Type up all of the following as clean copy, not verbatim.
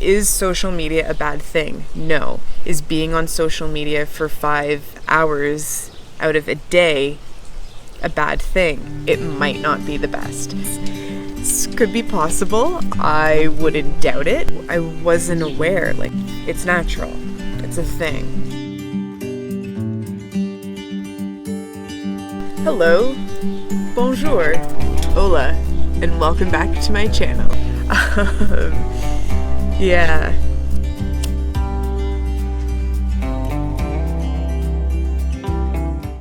Is social media a bad thing? No. Is being on social media for 5 hours out of a day a bad thing? It might not be the best. This could be possible. I wouldn't doubt it. I wasn't aware. Like, it's natural. It's a thing. Hello. Bonjour. Hola. And welcome back to my channel. Yeah.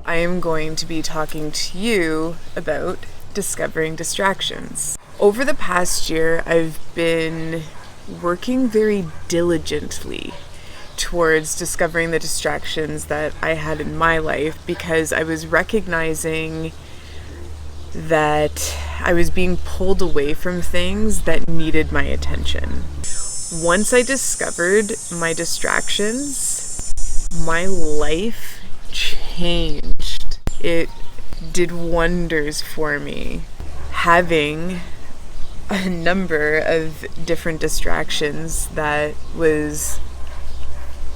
I am going to be talking to you about discovering distractions. Over the past year, I've been working very diligently towards discovering the distractions that I had in my life, because I was recognizing that I was being pulled away from things that needed my attention. Once I discovered my distractions, my life changed. It did wonders for me. Having a number of different distractions that was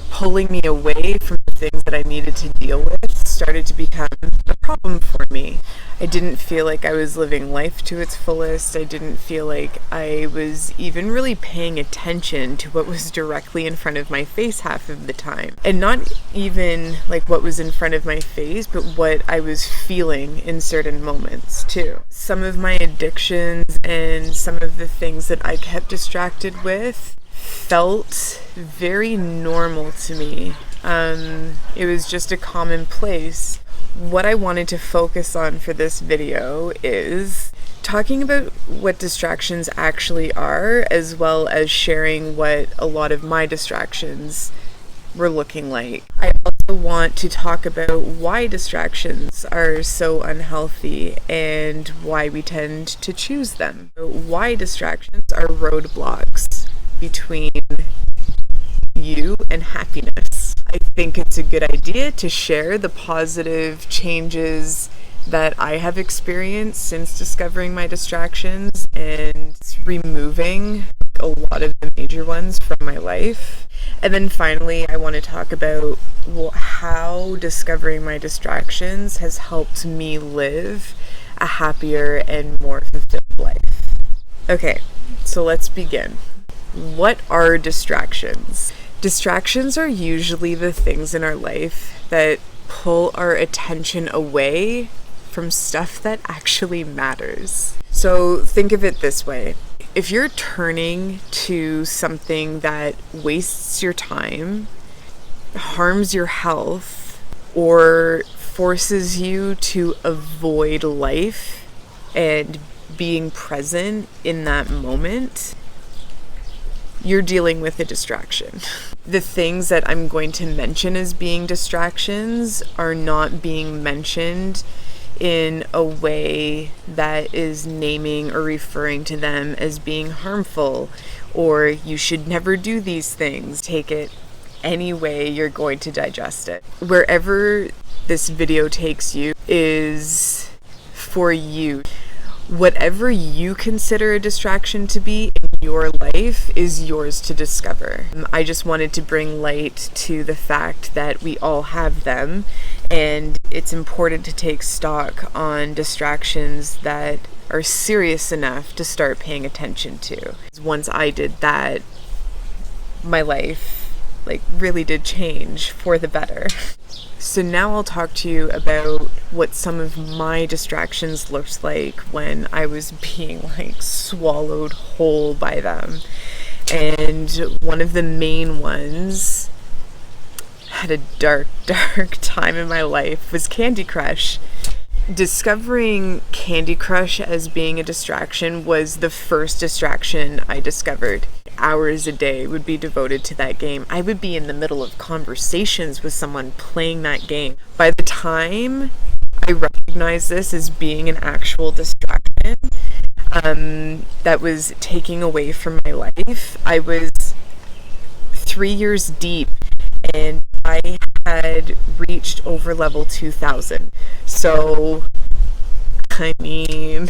pulling me away from the things that I needed to deal with started to become a problem for me. I didn't feel like I was living life to its fullest. I didn't feel like I was even really paying attention to what was directly in front of my face half of the time. And not even like what was in front of my face, but what I was feeling in certain moments too. Some of my addictions and some of the things that I kept distracted with felt very normal to me. It was just a commonplace. What I wanted to focus on for this video is talking about what distractions actually are, as well as sharing what a lot of my distractions were looking like. I also want to talk about why distractions are so unhealthy and why we tend to choose them. Why distractions are roadblocks between you and happiness. I think it's a good idea to share the positive changes that I have experienced since discovering my distractions and removing a lot of the major ones from my life. And then finally, I want to talk about how discovering my distractions has helped me live a happier and more fulfilled life. Okay, so let's begin. What are distractions? Distractions are usually the things in our life that pull our attention away from stuff that actually matters. So think of it this way. If you're turning to something that wastes your time, harms your health, or forces you to avoid life and being present in that moment, you're dealing with a distraction. The things that I'm going to mention as being distractions are not being mentioned in a way that is naming or referring to them as being harmful, or you should never do these things. Take it any way you're going to digest it. Wherever this video takes you is for you. Whatever you consider a distraction to be in your life is yours to discover. I just wanted to bring light to the fact that we all have them, and it's important to take stock on distractions that are serious enough to start paying attention to. Once I did that, my life really did change for the better. So now I'll talk to you about what some of my distractions looked like when I was being swallowed whole by them. And one of the main ones, had a dark time in my life, was Candy Crush. Discovering Candy Crush as being a distraction was the first distraction I discovered. Hours a day would be devoted to that game. I would be in the middle of conversations with someone playing that game. By the time I recognized this as being an actual distraction that was taking away from my life, I was 3 years deep and I had reached over level 2000. So, I mean,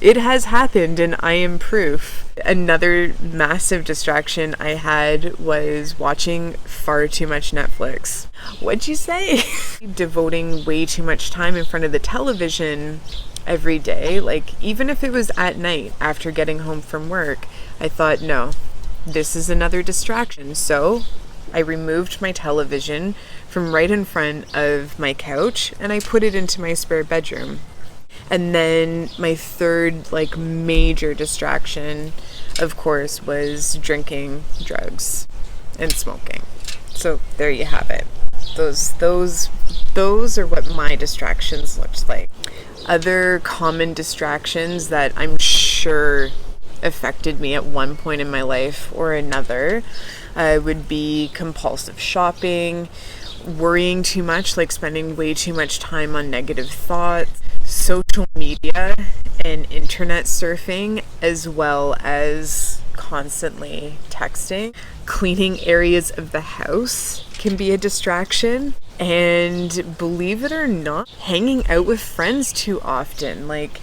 it has happened and I am proof. Another massive distraction I had was watching far too much Netflix. What'd you say? Devoting way too much time in front of the television every day. Like, even if it was at night after getting home from work, I thought, no, this is another distraction. So I removed my television from right in front of my couch and I put it into my spare bedroom. And then my third, like, major distraction, of course, was drinking, drugs, and smoking. So there you have it. Those are what my distractions looked like. Other common distractions that I'm sure affected me at one point in my life or another would be compulsive shopping, worrying too much, like spending way too much time on negative thoughts, social media and internet surfing, as well as constantly texting. Cleaning areas of the house can be a distraction. And believe it or not, hanging out with friends too often. Like,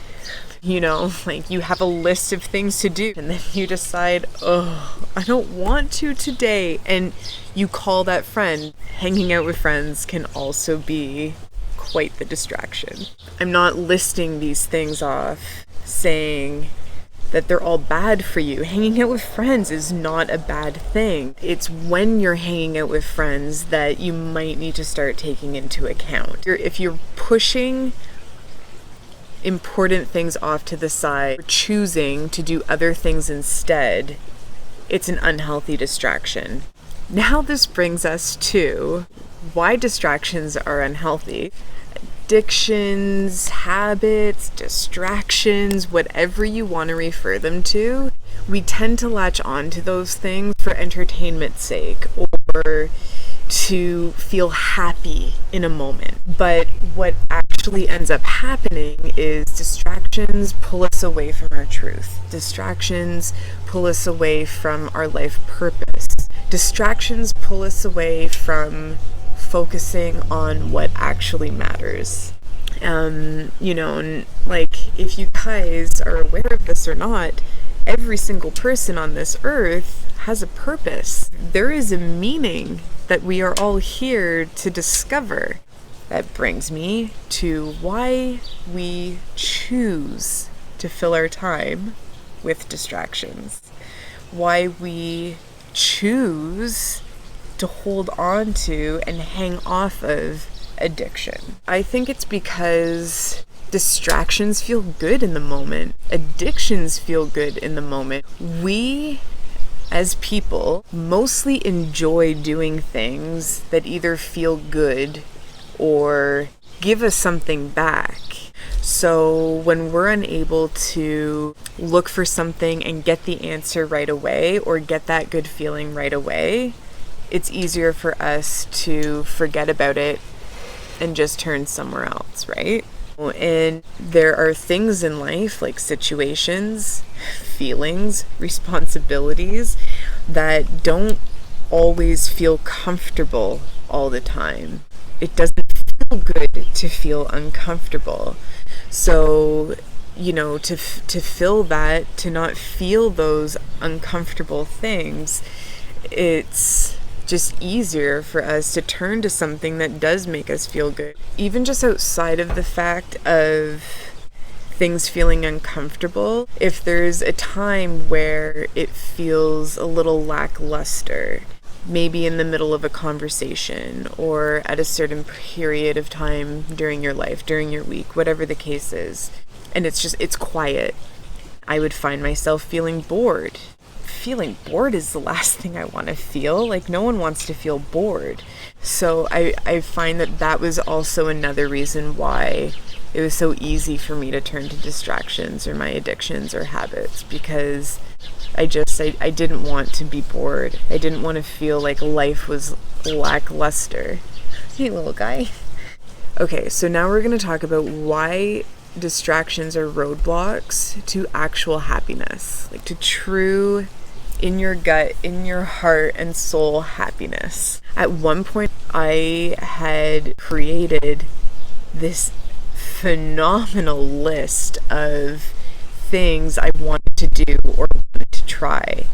you know, like you have a list of things to do and then you decide, oh, I don't want to today. And you call that friend. Hanging out with friends can also be quite the distraction. I'm not listing these things off saying that they're all bad for you. Hanging out with friends is not a bad thing. It's when you're hanging out with friends that you might need to start taking into account. If you're pushing important things off to the side, or choosing to do other things instead, it's an unhealthy distraction. Now this brings us to why distractions are unhealthy. Addictions, habits, distractions, whatever you want to refer them to, we tend to latch on to those things for entertainment's sake or to feel happy in a moment. But what actually ends up happening is distractions pull us away from our truth. Distractions pull us away from our life purpose. Distractions pull us away from focusing on what actually matters. You know, like, if you guys are aware of this or not, every single person on this earth has a purpose. There is a meaning that we are all here to discover. That brings me to why we choose to fill our time with distractions. Why we choose to hold on to and hang off of addiction. I think it's because distractions feel good in the moment. Addictions feel good in the moment. We, as people, mostly enjoy doing things that either feel good or give us something back. So when we're unable to look for something and get the answer right away or get that good feeling right away, it's easier for us to forget about it and just turn somewhere else, right? And there are things in life, like situations, feelings, responsibilities, that don't always feel comfortable all the time. It doesn't feel good to feel uncomfortable. So, you know, to fill that, to not feel those uncomfortable things, it's just easier for us to turn to something that does make us feel good. Even just outside of the fact of things feeling uncomfortable, if there's a time where it feels a little lackluster, maybe in the middle of a conversation or at a certain period of time during your life, during your week, whatever the case is, and it's quiet, I would find myself feeling bored. Feeling bored is the last thing I want to feel. Like, no one wants to feel bored. So I find that was also another reason why it was so easy for me to turn to distractions or my addictions or habits, because I didn't want to be bored. I didn't want to feel like life was lackluster. Hey, little guy. Okay, so now we're going to talk about why distractions are roadblocks to actual happiness, like to true, in your gut, in your heart and soul happiness. At one point, I had created this phenomenal list of things I wanted to do or wanted to try.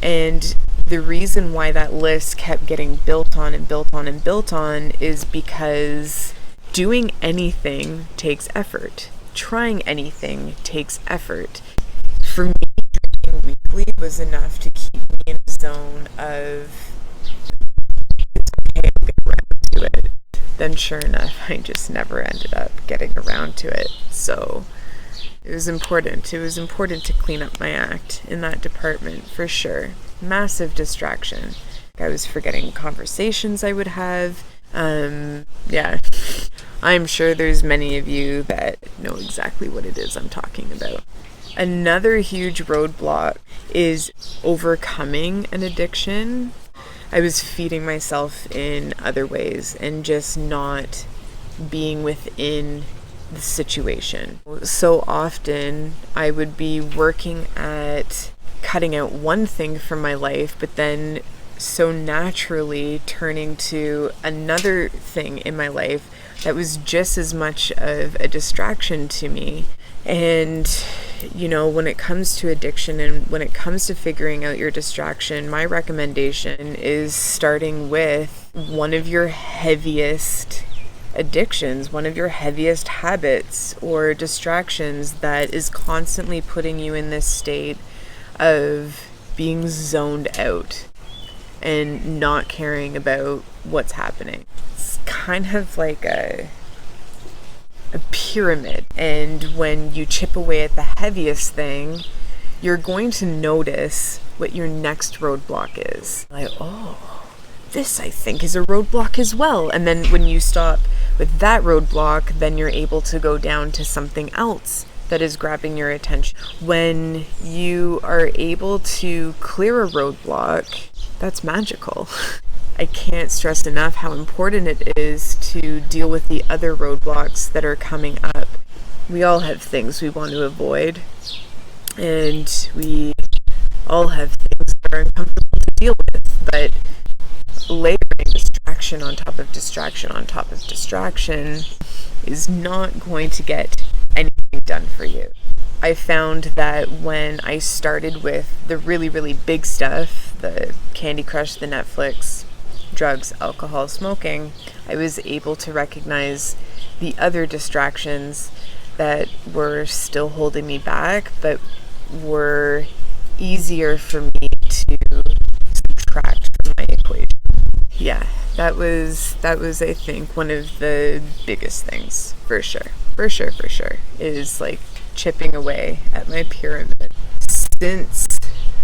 And the reason why that list kept getting built on and built on and built on is because doing anything takes effort. Trying anything takes effort. For me, drinking weekly was enough to keep me in a zone of, it's okay, I'll get around to it. Then sure enough, I just never ended up getting around to it. So it was important. It was important to clean up my act in that department, for sure. Massive distraction. I was forgetting conversations I would have. Yeah, I'm sure there's many of you that know exactly what it is I'm talking about. Another huge roadblock is overcoming an addiction. I was feeding myself in other ways and just not being within the situation. So often I would be working at cutting out one thing from my life, but then so naturally turning to another thing in my life that was just as much of a distraction to me. And when it comes to addiction and when it comes to figuring out your distraction, my recommendation is starting with one of your heaviest addictions, one of your heaviest habits or distractions that is constantly putting you in this state of being zoned out and not caring about what's happening. It's kind of like a pyramid, and when you chip away at the heaviest thing, you're going to notice what your next roadblock is. Like, oh, this I think is a roadblock as well. And then when you stop with that roadblock, then you're able to go down to something else that is grabbing your attention. When you are able to clear a roadblock, that's magical. I can't stress enough how important it is to deal with the other roadblocks that are coming up. We all have things we want to avoid, and we all have things that are uncomfortable to deal with, but layering distraction on top of distraction on top of distraction is not going to get anything done for you. I found that when I started with the really, really big stuff, the Candy Crush, the Netflix, drugs, alcohol, smoking, I was able to recognize the other distractions that were still holding me back, but were easier for me to subtract from my equation. Yeah, that was I think one of the biggest things, for sure, is like chipping away at my pyramid. Since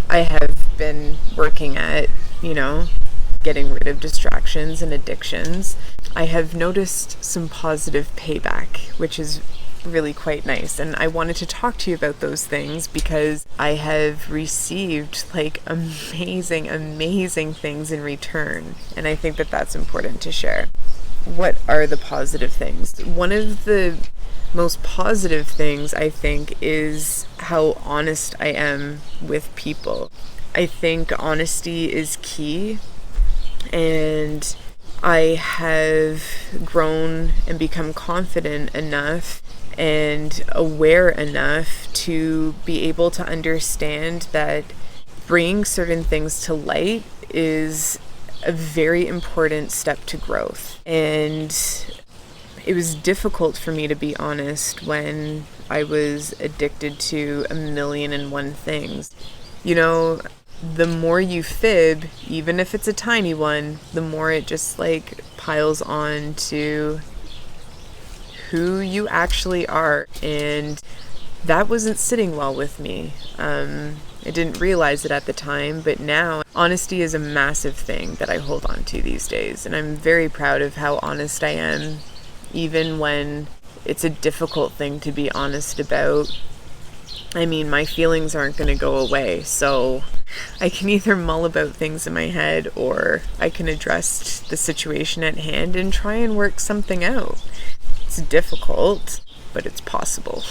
I have been working at, getting rid of distractions and addictions, I have noticed some positive payback, which is really quite nice. And I wanted to talk to you about those things because I have received amazing things in return. And I think that that's important to share. What are the positive things? One of the most positive things, I think, is how honest I am with people. I think honesty is key, and I have grown and become confident enough and aware enough to be able to understand that bringing certain things to light is a very important step to growth. And it was difficult for me to be honest when I was addicted to 1,000,001 things. The more you fib, even if it's a tiny one, the more it just piles on to who you actually are. And that wasn't sitting well with me. I didn't realize it at the time, but now honesty is a massive thing that I hold on to these days. And I'm very proud of how honest I am, even when it's a difficult thing to be honest about. I mean, my feelings aren't going to go away, so I can either mull about things in my head or I can address the situation at hand and try and work something out. It's difficult, but it's possible.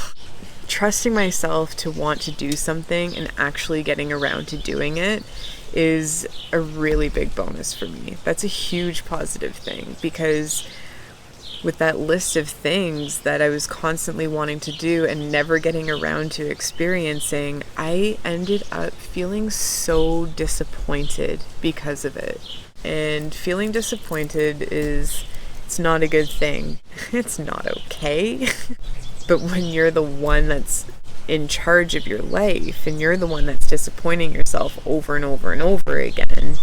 Trusting myself to want to do something and actually getting around to doing it is a really big bonus for me. That's a huge positive thing, because with that list of things that I was constantly wanting to do and never getting around to experiencing, I ended up feeling so disappointed because of it. And feeling disappointed it's not a good thing. It's not okay. But when you're the one that's in charge of your life and you're the one that's disappointing yourself over and over and over again,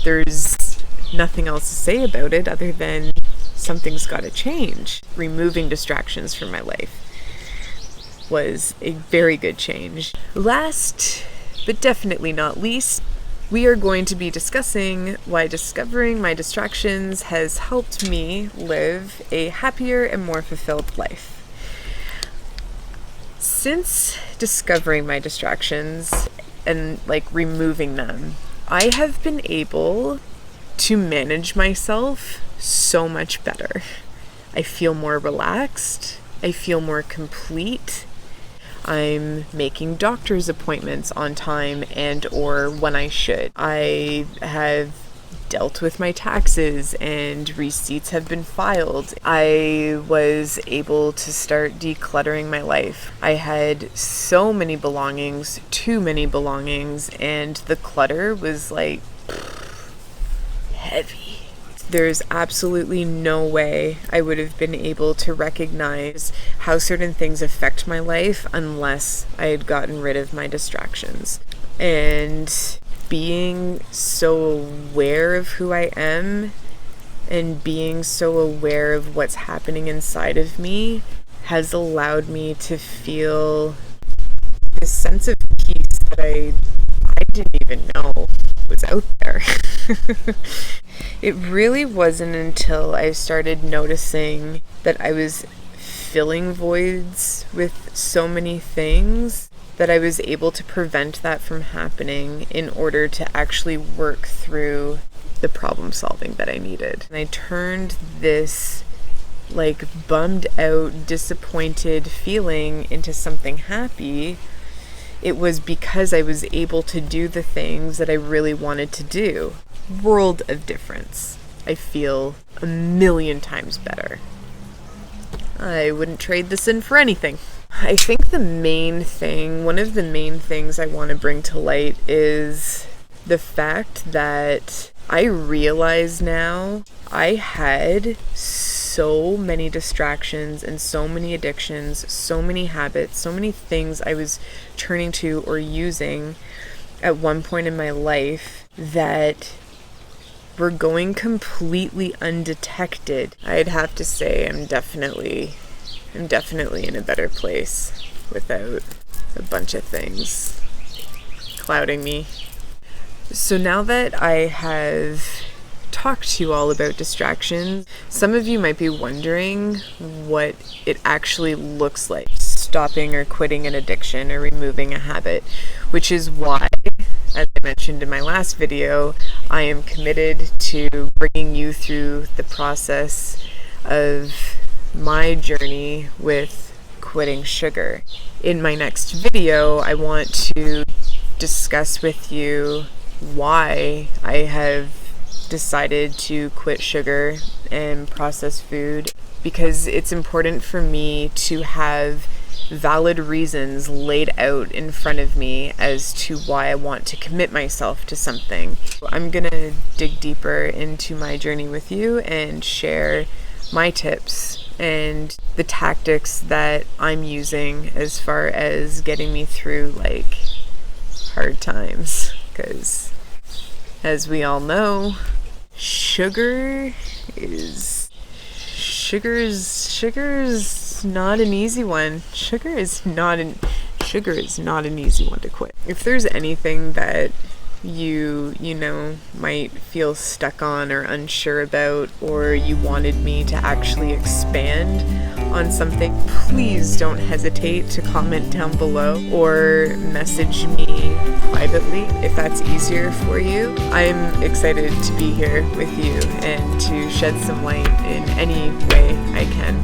there's nothing else to say about it other than something's got to change. Removing distractions from my life was a very good change. Last, but definitely not least, we are going to be discussing why discovering my distractions has helped me live a happier and more fulfilled life. Since discovering my distractions and removing them, I have been able to manage myself so much better. I feel more relaxed. I feel more complete. I'm making doctor's appointments on time and or when I should. I have dealt with my taxes and receipts have been filed. I was able to start decluttering my life. I had so many belongings, too many belongings, and the clutter was heavy. There's absolutely no way I would have been able to recognize how certain things affect my life unless I had gotten rid of my distractions. And being so aware of who I am and being so aware of what's happening inside of me has allowed me to feel this sense of peace that I didn't even know was out there. It really wasn't until I started noticing that I was filling voids with so many things that I was able to prevent that from happening in order to actually work through the problem solving that I needed. And I turned this bummed out, disappointed feeling into something happy. It was because I was able to do the things that I really wanted to do. World of difference. I feel 1,000,000 times better. I wouldn't trade this in for anything. I think one of the main things I want to bring to light is the fact that I realize now I had so many distractions and so many addictions, so many habits, so many things I was turning to or using at one point in my life that were going completely undetected. I'd have to say I'm definitely in a better place without a bunch of things clouding me. So now that I have talked to you all about distractions, some of you might be wondering what it actually looks like stopping or quitting an addiction or removing a habit, which is why, as I mentioned in my last video, I am committed to bringing you through the process of my journey with quitting sugar. In my next video, I want to discuss with you why I have decided to quit sugar and processed food, because it's important for me to have valid reasons laid out in front of me as to why I want to commit myself to something. I'm gonna dig deeper into my journey with you and share my tips and the tactics that I'm using as far as getting me through hard times, because as we all know, sugar is not an easy one. Sugar is not an easy one to quit. If there's anything that you might feel stuck on or unsure about, or you wanted me to actually expand on something, please don't hesitate to comment down below or message me privately if that's easier for you. I'm excited to be here with you and to shed some light in any way I can.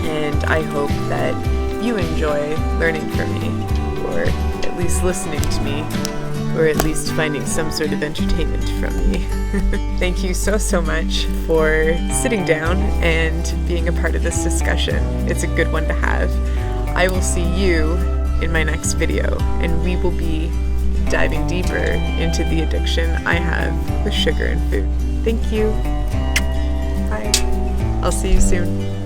And I hope that you enjoy learning from me, or at least listening to me or at least finding some sort of entertainment from me. Thank you so much for sitting down and being a part of this discussion. It's a good one to have. I will see you in my next video, and we will be diving deeper into the addiction I have with sugar and food. Thank you. Bye. I'll see you soon.